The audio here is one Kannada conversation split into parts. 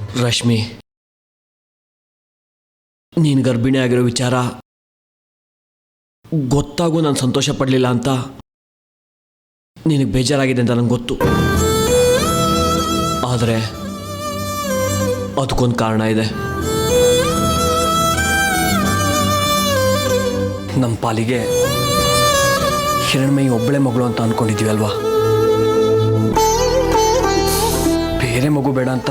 ರಶ್ಮಿ, ನೀನು ಗರ್ಭಿಣಿ ಆಗಿರೋ ವಿಚಾರ ಗೊತ್ತಾಗೂ ನಾನು ಸಂತೋಷ ಪಡಲಿಲ್ಲ ಅಂತ ನಿನಗೆ ಬೇಜಾರಾಗಿದೆ ಅಂತ ನನಗೆ ಗೊತ್ತು. ಆದರೆ ಅದಕ್ಕೊಂದು ಕಾರಣ ಇದೆ. ನಮ್ಮ ಪಾಲಿಗೆ ಹಿರಣ್ಮಯಿ ಒಬ್ಬಳೆ ಮಗಳು ಅಂತ ಅಂದ್ಕೊಂಡಿದ್ವಿ ಅಲ್ವಾ. ಬೇರೆ ಮಗು ಬೇಡ ಅಂತ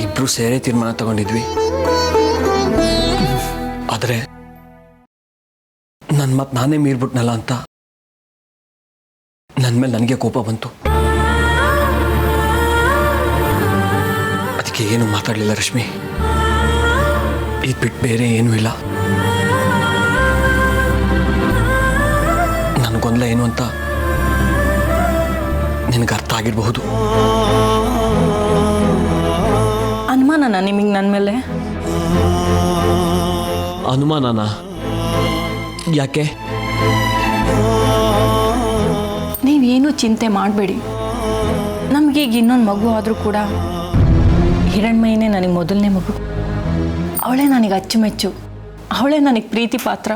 ಇಬ್ರು ಸೇರೇ ತೀರ್ಮಾನ ತಗೊಂಡಿದ್ವಿ. ಆದರೆ ನನ್ನ ಮಾತು ನಾನೇ ಮೀರ್ಬಿಟ್ನಲ್ಲ ಅಂತ ನನ್ನ ಮೇಲೆ ನನಗೆ ಕೋಪ ಬಂತು. ಅದಕ್ಕೆ ಏನು ಮಾತಾಡಲಿಲ್ಲ ರಶ್ಮಿ. ಇದು ಬಿಟ್ಟು ಬೇರೆ ಏನೂ ಇಲ್ಲ. ನನ್ನ ಗೊಂದಲ ಏನು ಅಂತ ನಿನಗೆ ಅರ್ಥ ಆಗಿರಬಹುದು. ಅನುಮಾನನಾ ನಿಮಗೆ ನನ್ನ ಮೇಲೆ? ಅನುಮಾನನಾ? ಯಾಕೆ? ನೀವೇನು ಚಿಂತೆ ಮಾಡಬೇಡಿ. ನಮಗೀಗ ಇನ್ನೊಂದು ಮಗು ಆದರೂ ಕೂಡ ಹಿರಣ್ಮಯಿನೇ ನನಗೆ ಮೊದಲನೇ ಮಗು. ಅವಳೇ ನನಗೆ ಅಚ್ಚುಮೆಚ್ಚು, ಅವಳೇ ನನಗೆ ಪ್ರೀತಿ ಪಾತ್ರ.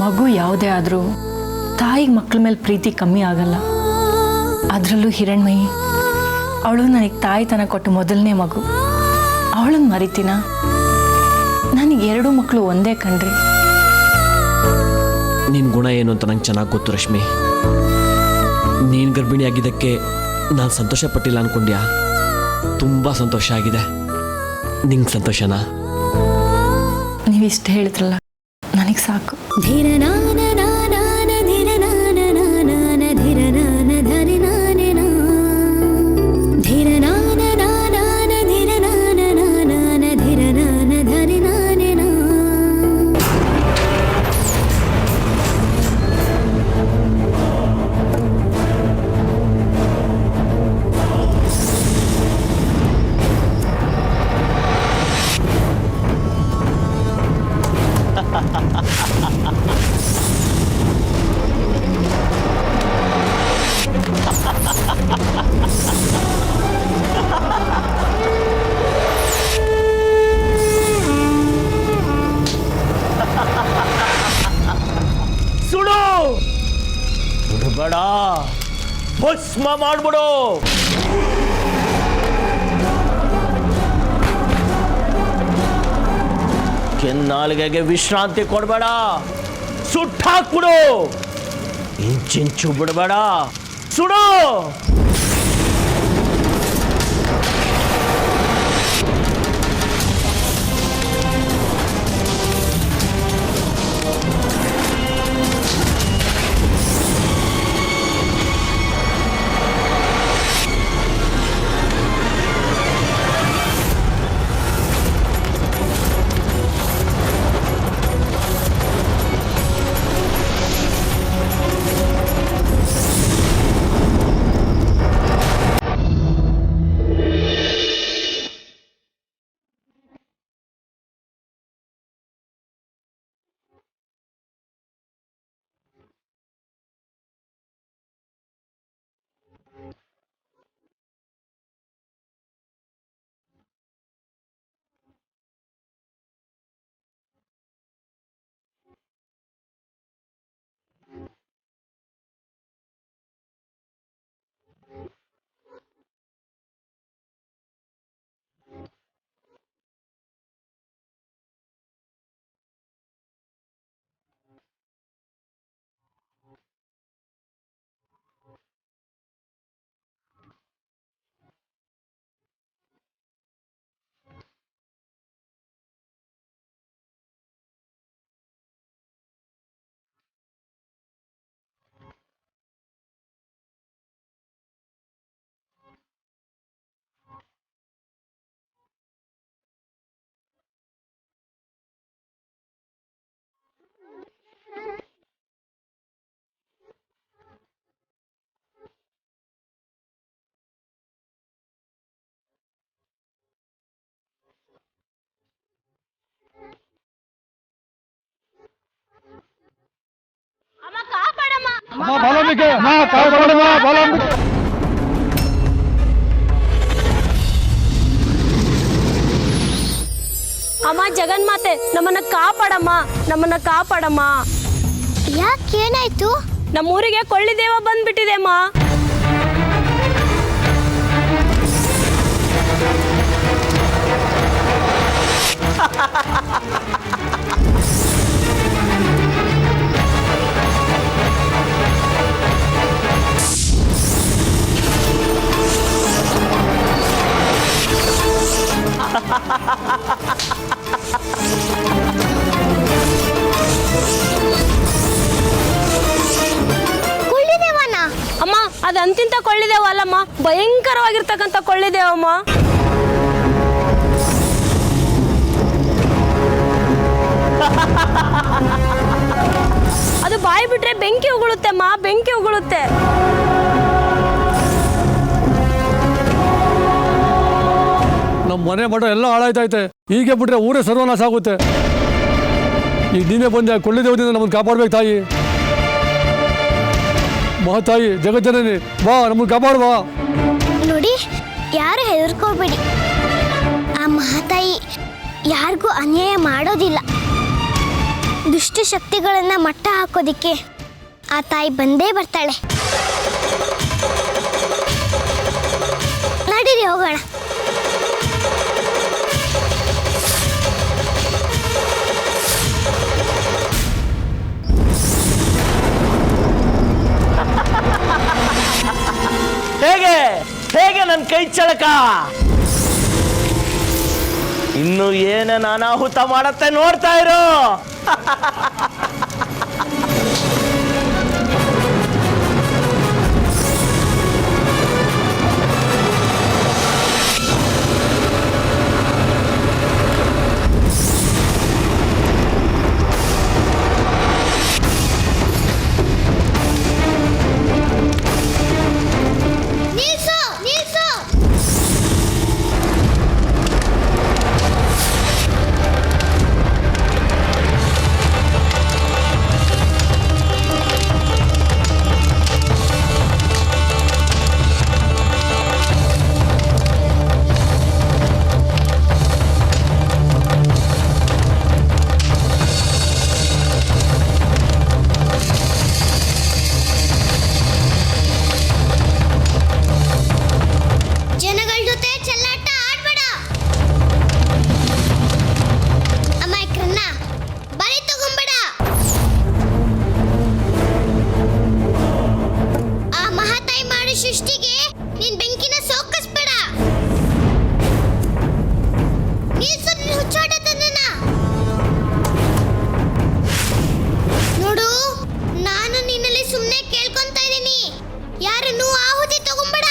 ಮಗು ಯಾವುದೇ ಆದರೂ ತಾಯಿಗೆ ಮಕ್ಕಳ ಮೇಲೆ ಪ್ರೀತಿ ಕಮ್ಮಿ ಆಗಲ್ಲ. ಅದರಲ್ಲೂ ಹಿರಣ್ಮಯಿ, ಅವಳು ನನಗೆ ತಾಯಿತನ ಕೊಟ್ಟು ಮೊದಲನೇ ಮಗು. ಅವಳನ್ನು ಮರಿತೀನ? ನನಗೆ 2 ಮಕ್ಕಳು ಒಂದೇ ಕಣ್ರಿ. ನಿನ್ನ ಗುಣ ಏನು ಅಂತ ನಂಗೆ ಚೆನ್ನಾಗಿ ಗೊತ್ತು ರಶ್ಮಿ. ನೀನು ಗರ್ಭಿಣಿ ಆಗಿದ್ದಕ್ಕೆ ನಾನು ಸಂತೋಷ ಪಟ್ಟಿಲ್ಲ ಅನ್ಕೊಂಡ್ಯಾ? ತುಂಬ ಸಂತೋಷ ಆಗಿದೆ. ನಿಂಗೆ ಸಂತೋಷನಾ? ನೀವಿಷ್ಟು ಹೇಳಿದ್ರಲ್ಲ, ನನಗೆ ಸಾಕು. ಬೇಡ, ಭಸ್ಮ ಮಾಡ್ಬಿಡು. ಕೆನ್ನಾಲಿಗೆಗೆ ವಿಶ್ರಾಂತಿ ಕೊಡಬೇಡ, ಸುಟ್ಟಾಕ್ಬಿಡು. ಇಂಚಿಂಚು ಬಿಡಬೇಡ, ಸುಡು. అమ్మ కాపాడమ్మా, అమ్మ కాపాడమ్మా, ಜಗನ್ಮಾತೆ ನಮ್ಮನ್ನ ಕಾಪಾಡಮ್ಮ, ನಮ್ಮನ್ನ ಕಾಪಾಡಮ್ಮ. ಯಾಕೇನಾಯ್ತು? ನಮ್ಮೂರಿಗೆ ಕೊಳ್ಳಿದೇವ ಬಂದ್ಬಿಟ್ಟಿದೆ ಅಮ್ಮ. ಕೊಳ್ಳಿದೇವನ? ಅಮ್ಮ ಅದು ಅಂತಿಂತ ಕೊಳ್ಳಿದೇವ ಅಲ್ಲಮ್ಮ, ಭಯಂಕರವಾಗಿರ್ತಕ್ಕಂಥ ಕೊಳ್ಳಿದೇವಮ್ಮ. ಅದು ಬಾಯಿ ಬಿಟ್ರೆ ಬೆಂಕಿ ಉಗುಳುತ್ತೆ ಅಮ್ಮ, ಬೆಂಕಿ ಉಗುಳುತ್ತೆ. ನಮ್ಮ ಮನೆ ಮಠ ಎಲ್ಲ ಹಾಳಾಯ್ತೈತೆ. ಹೀಗೆ ಬಿಟ್ರೆ ಊರೇ ಸರ್ವನಾಶ ಆಗುತ್ತೆ. ಈಗ ನೀನೇ ಬಂದೆ, ಕೊಳ್ಳಿದೇವದಿಂದ ನಮ್ಮನ್ನು ಕಾಪಾಡ್ಬೇಕು ತಾಯಿ. ಮಹಾತಾಯಿ ಜಗಜ್ಜನನಿ ಬಾ, ನಮ್ಮನ್ನು ಕಾಪಾಡುವ. ನೋಡಿ, ಯಾರು ಹೆದರ್ಕೋಬೇಡಿ. ಆ ಮಹಾತಾಯಿ ಯಾರಿಗೂ ಅನ್ಯಾಯ ಮಾಡೋದಿಲ್ಲ. ದುಷ್ಟ ಶಕ್ತಿಗಳನ್ನ ಮಟ್ಟ ಹಾಕೋದಿಕ್ಕೆ ಆ ತಾಯಿ ಬಂದೇ ಬರ್ತಾಳೆ. ನಡೀರಿ ಹೋಗೋಣ. ಹೇಗೆ ಹೇಗೆ ನನ್ನ ಕೈ ಚಳಕ ಇನ್ನು ಏನೇನು ಅನಾಹುತ ಮಾಡತ್ತೆ ನೋಡ್ತಾ ಇರೋ. ನಿಲ್ಸು, ನಿಲ್ಸು. ಜನಗಳ ಜೊತೆ ಚೆಲ್ಲಾಟ ಆಡ್ಬೇಡ. ಅಮಾಯಕರನ್ನ ಬಲಿ ತಗೊಂಬೇಡ. ಆ ಮಹಾತಾಯಿ ಮಾಡೋ ಸೃಷ್ಟಿಗೆ ನೀನ್ ಬೆಂಕಿನ ಸೋಕಿಸ್ಬೇಡ. ನಿಲ್ಸು ನಿನ್ನ ಹುಚ್ಚಾಟತನನ. ನೋಡು, ನಾನು ನಿನ್ನಲ್ಲಿ ಸುಮ್ಮನೆ ಕೇಳ್ಕೊಂತ ಇದ್ದೀನಿ, ಯಾರನ್ನು ಆಹುತಿ ತಗೊಂಬೇಡ.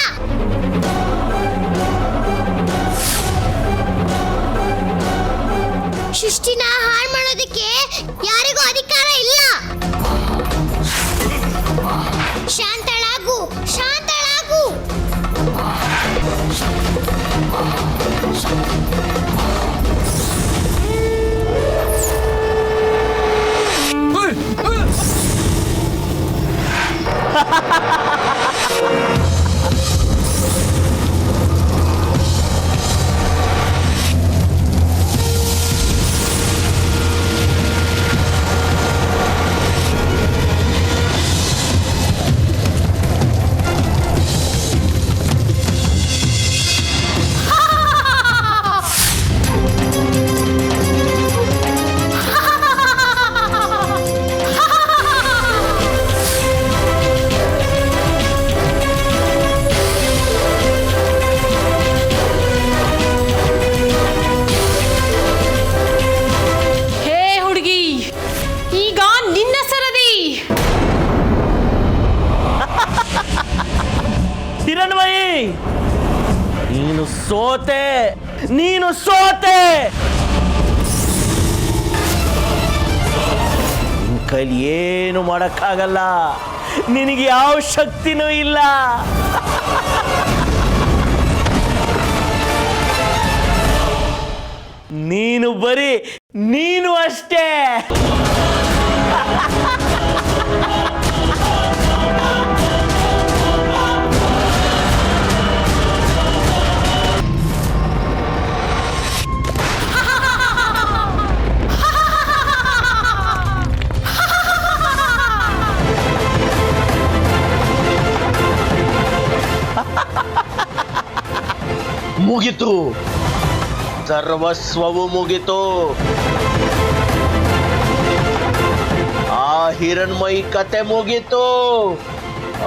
ಸೃಷ್ಟಿನ ಹಾಳು ಮಾಡೋದಕ್ಕೆ ಯಾರಿಗೂ ಅಧಿಕಾರ ಇಲ್ಲ. ಶಾಂತಳಾಗು, ಶಾಂತಳಾಗು. ಹಿರಣ್ಮಯಿ, ನೀನು ಸೋತೆ, ನೀನು ಸೋತೆ. ನಿನ್ ಕೈಲಿ ಏನು ಮಾಡಕ್ಕಾಗಲ್ಲ. ನಿನಗೆ ಯಾವ ಶಕ್ತಿನೂ ಇಲ್ಲ. ನೀನು ಬರೀ ನೀನು ಅಷ್ಟೇ. ಮುಗಿತು, ಸರ್ವಸ್ವವು ಮುಗಿತು. ಆ ಹಿರಣ್ಮಯಿ ಕತೆ ಮುಗಿತು.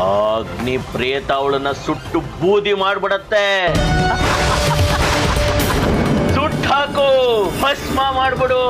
ಅಗ್ನಿ ಪ್ರೇತ ಅವಳನ್ನ ಸುಟ್ಟು ಬೂದಿ ಮಾಡ್ಬಿಡತ್ತೆ. ಸುಟ್ಟಾಕು, ಭಸ್ಮ ಮಾಡ್ಬಿಡು.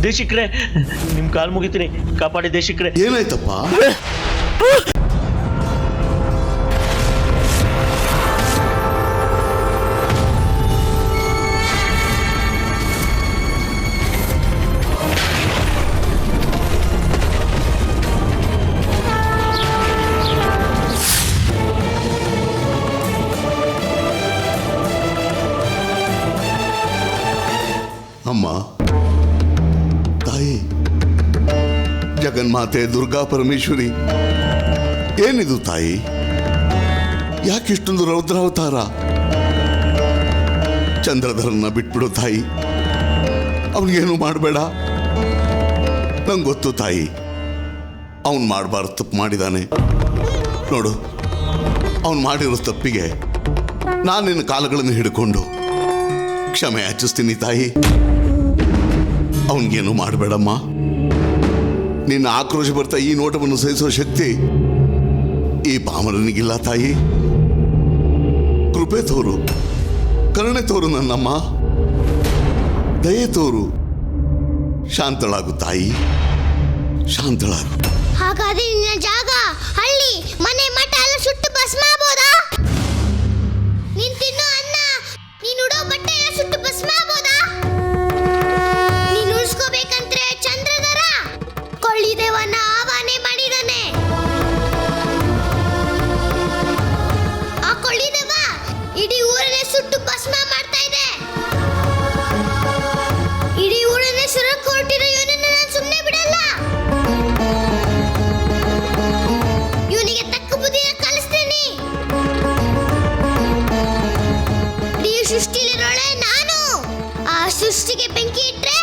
ದೇಶಿಕ್ರೆ, ನಿಮ್ ಕಾಲ್ ಮುಗಿತೀನಿ, ಕಾಪಾಡಿ ದೇಶಿಕ್ರೆ. ಏನಾಯ್ತಪ್ಪ? ಅಮ್ಮ, ತಾಯಿ, ಜಗನ್ಮಾತೆ ದುರ್ಗಾ ಪರಮೇಶ್ವರಿ, ಏನಿದು ತಾಯಿ? ಯಾಕಿಷ್ಟೊಂದು ರೌದ್ರಾವತಾರ? ಚಂದ್ರಧರನ್ನ ಬಿಟ್ಬಿಡು ತಾಯಿ, ಅವನಿಗೇನು ಮಾಡಬೇಡ. ನಂಗೆ ಗೊತ್ತು ತಾಯಿ, ಅವನು ಮಾಡಬಾರ್ದು ತಪ್ಪು ಮಾಡಿದಾನೆ. ನೋಡು, ಅವನು ಮಾಡಿರೋ ತಪ್ಪಿಗೆ ನಾನು ನಿನ್ನ ಕಾಲಗಳನ್ನು ಹಿಡ್ಕೊಂಡು ಕ್ಷಮೆ ಯಾಚಿಸ್ತೀನಿ ತಾಯಿ. ಅವನಿಗೇನು ಮಾಡಬೇಡಮ್ಮ. ನಿನ್ನ ಆಕ್ರೋಶ ಬರ್ತಾ ಈ ನೋಟವನ್ನು ಸಹಿಸೋ ಶಕ್ತಿ ಈ ಪಾಮರನಿಗಿಲ್ಲ ತಾಯಿ. ಕೃಪೆ ತೋರು, ಕರುಣೆ ತೋರು ನನ್ನಮ್ಮ, ದಯೆ ತೋರು. ಶಾಂತಳಾಗು ತಾಯಿ, ಶಾಂತಳಾಗು. ಹಾಗಾದ್ರೆ ನಿನ್ನ ಜಾಗ, ಹಳ್ಳಿ, ಮನೆ, ಮಠ ಎಲ್ಲ ಸುಟ್ಟು ಭಸ್ಮ ಆಗ್ಬೋದಾ? ನೀನ್ ತಿನ್ನೋ ಅನ್ನ, ನೀನ್ ಉಡೋ ಬಟ್ಟೆ ಎಲ್ಲ ಸುಟ್ಟು ಭಸ್ಮ ಆಗ್ಬೋದಾ? ನೀನ್ ಉಳಿಸ್ಕೋಬೇಕಂದ್ರೆ ಚಂದ್ರಧರ ಕೊಳ್ಳಿದೇವನ ಆವಾಹನೆ ಮಾಡಿದಾನೆ. ಆ ಕೊಳ್ಳಿದೇವ ಇಡೀ ಊರನ್ನೇ ಸುಟ್ಟು ಭಸ್ಮ ಮಾಡ್ತಾ ಇದೆ. ಇಡೀ ಊರನ್ನೇ ಸುರಕ್ಕೆ ಹೊರಟಿರೋ ಇವನನ್ನ ನಾನು ಸುಮ್ಮನೆ ಬಿಡಲ್ಲ. ಇವನಿಗೆ ತಕ್ಕ ಬುದ್ಧಿನ ಕಲಿಸ್ತೀನಿ. ಇಡೀ ಸೃಷ್ಟಿಲಿರೋಳೆ ನಾನು. ಆ ಸೃಷ್ಟಿಗೆ ಬೆಂಕಿ ಇಟ್ರೆ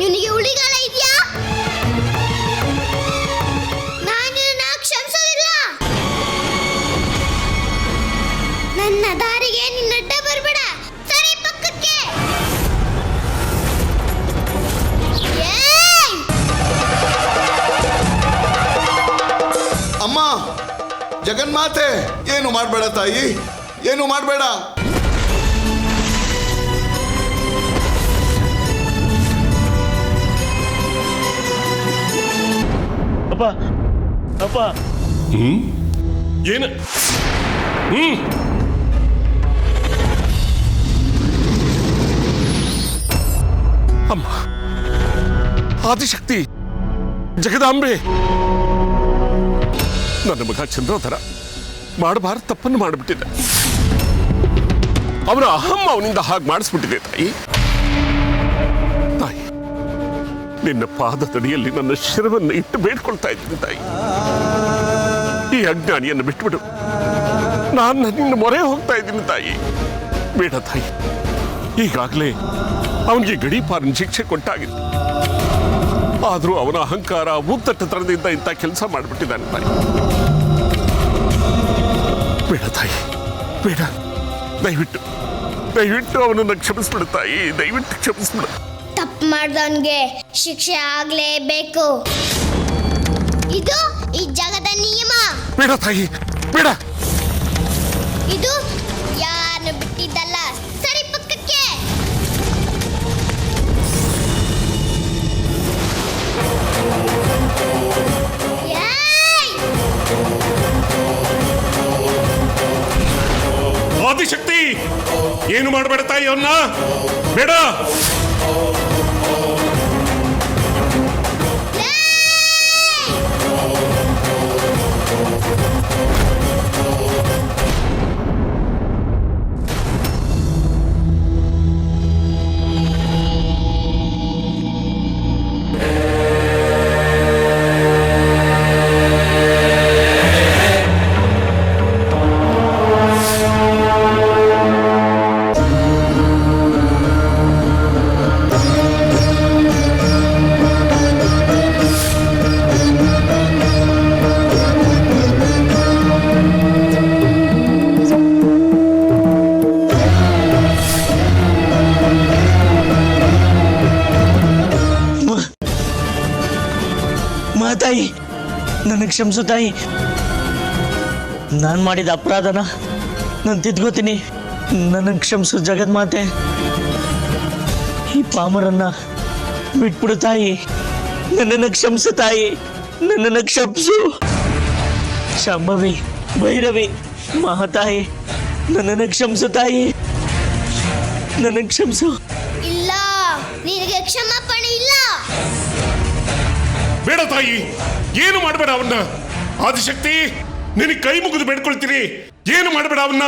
ಇವನಿಗೆ ಉಳಿಗಾಲ ಇದೆಯಾ? ನಾನು ಕ್ಷಮಿಸೋದಿಲ್ಲ. ನನ್ನ ದಾರಿಗೆ ನಿನ್ನ ಅಡ್ಡ ಬರ್ಬೇಡ. ಸರಿ ಪಕ್ಕಕ್ಕೆ. ಏಯ್! ಅಮ್ಮ, ಜಗನ್ಮಾತೆ, ಏನು ಮಾಡಬೇಡ ತಾಯಿ, ಏನು ಮಾಡಬೇಡ. ಅಪ್ಪ ಅಪ್ಪ ಏನು ಅಮ್ಮ, ಆದಿಶಕ್ತಿ, ಜಗದಾಂಬೆ, ನನ್ನ ಮಗ ಚಂದ್ರೋಧರ ಮಾಡಬಾರ್ದು ತಪ್ಪನ್ನು ಮಾಡಿಬಿಟ್ಟಿದ್ದ. ಅವರ ಅಹಂ ಅವನಿಂದ ಹಾಗೆ ಮಾಡಿಸ್ಬಿಟ್ಟಿದೆ. ತಾಯಿ, ತಾಯಿ, ನಿನ್ನ ಪಾದದಡಿಯಲ್ಲಿ ನನ್ನ ಶಿರವನ್ನು ಇಟ್ಟು ಬೇಡ್ಕೊಳ್ತಾ ಇದ್ದೀನಿ. ತಾಯಿ, ಈ ಅಜ್ಞಾನಿಯನ್ನು ಬಿಟ್ಬಿಡು. ನಾನು ನಿನ್ನ ಮೊರೆ ಹೋಗ್ತಾ ಇದ್ದೀನಿ. ತಾಯಿ, ಬೇಡ ತಾಯಿ. ಈಗಾಗಲೇ ಅವನಿಗೆ ಗಡೀಪಾರನ ಶಿಕ್ಷೆ ಕೊಟ್ಟಾಗಿತ್ತು. ಆದರೂ ಅವನ ಅಹಂಕಾರ ಮುತ್ತಟ್ಟತನದಿಂದ ಇಂಥ ಕೆಲಸ ಮಾಡಿಬಿಟ್ಟಿದ್ದಾನೆ. ತಾಯಿ, ಬೇಡ ತಾಯಿ, ಬೇಡ. ದಯವಿಟ್ಟು ದಯವಿಟ್ಟು ಅವನನ್ನು ಕ್ಷಮಿಸ್ಬಿಡು ತಾಯಿ, ದಯವಿಟ್ಟು ಕ್ಷಮಿಸ್ಬಿಡು. ತಪ್ಪು ಮಾಡ್ದವನ್ಗೆ ಶಿಕ್ಷೆ ಆಗ್ಲೇಬೇಕು. ಇದು ಈ ಜಗದ ನಿಯಮ. ಬೇಡ ತಾಯಿ, ಬೇಡ. ಇದು ಯಾರನ್ನು ಬಿಟ್ಟಿದ್ದಲ್ಲ. ಸರಿ ಪಕ್ಕಕ್ಕೆ. ಏಯ್! ಆದಿಶಕ್ತಿ, ಏನು ಮಾಡಬೇಡ ತಾಯಿ, ಅವನ್ನ ಬೇಡ. ತಾಯಿ, ನನಗೆ ಕ್ಷಮಿಸು ತಾಯಿ. ನಾನು ಮಾಡಿದ ಅಪರಾಧನ ನಾನು ತಿದ್ಕೋತೀನಿ. ನನಗೆ ಕ್ಷಮಿಸು ಜಗನ್ಮಾತೆ. ಈ ಪಾಮರನ್ನ ಬಿಟ್ಬಿಡು ತಾಯಿ. ನನ್ನನ್ನು ಕ್ಷಮಿಸು ತಾಯಿ, ನನ್ನನ್ನು ಕ್ಷಮಿಸು. ಶಾಂಭವಿ, ಭೈರವಿ, ಮಹಾತಾಯಿ, ನನ್ನನ್ನು ಕ್ಷಮಿಸು ತಾಯಿ, ನನಗೆ ಕ್ಷಮಿಸು. ಇಲ್ಲ, ನಿನಗೆ ಕ್ಷಮಾಪಣೆ ಇಲ್ಲ. ಬೇಡ ತಾಯಿ, ಏನು ಮಾಡಬೇಡ ಅವನ್ನ. ಆದಿಶಕ್ತಿ, ನಿನಗೆ ಕೈ ಮುಗಿದು ಬೇಡ್ಕೊಳ್ತೀರಿ, ಏನು ಮಾಡಬೇಡ ಅವನ್ನ.